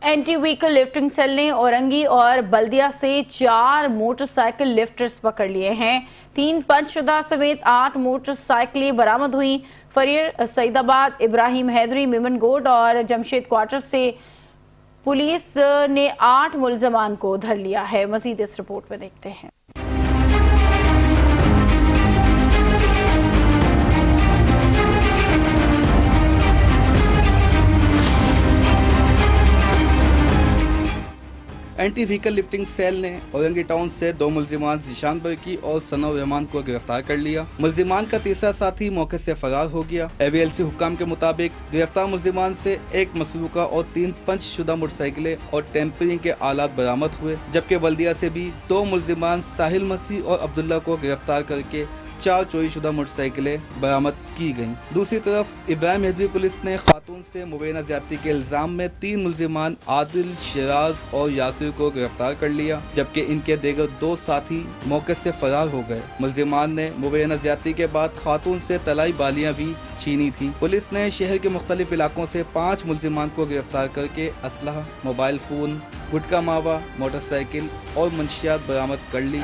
Anti vehicle lifting cell ने औरंगी और बल्दिया से 4 मोटरसाइकिल लिफ्टर्स पकड़ लिए हैं। 3 पंचशुदा समेत 8 मोटरसाइकिलें बरामद हुई। फरीर, सईदाबाद, इब्राहिम हैदरी, मिमनगोड और जमशेद क्वार्टर से पुलिस ने 8 मुल्जमान को धर लिया है। मजीद इस रिपोर्ट में देखते हैं। एंटी व्हीकल लिफ्टिंग सेल ने औरंगी टाउन से 2 मुल्जिमान ज़ीशान बरकी और सनव रहमान को गिरफ्तार कर लिया। मुल्जिमान का तीसरा साथी मौके से फरार हो गया। AVLC हुक्काम के मुताबिक गिरफ्तार मुल्जिमान से 1 मसरूका और 3 पंचशुदा मोटरसाइकिलें और टेम्परिंग के आलात बरामद हुए, जबकि बल्दिया से भी 2 मुल्जिमान साहिल मसीह और अब्दुल्ला को गिरफ्तार करके 4 चोरीशुदा मोटरसाइकिलें बरामद की गयी। दूसरी तरफ इब्राहिम हैदरी पुलिस ने खातून से मुबैना ज्यादती के इल्जाम में 3 मुल्जिमान आदिल, शिराज और यासिर को गिरफ्तार कर लिया, जबकि इनके दीगर 2 साथी मौके से फरार हो गए। मुल्जिमान ने मुबैना ज्यादती के बाद खातून से तलाई बालियां भी छीनी थी। पुलिस ने शहर के मुख्तलिफ इलाकों से 5 मुल्जिमान को गिरफ्तार करके असलहा, मोबाइल फोन, गुटखा मावा, मोटरसाइकिल और मंशियात बरामद कर ली।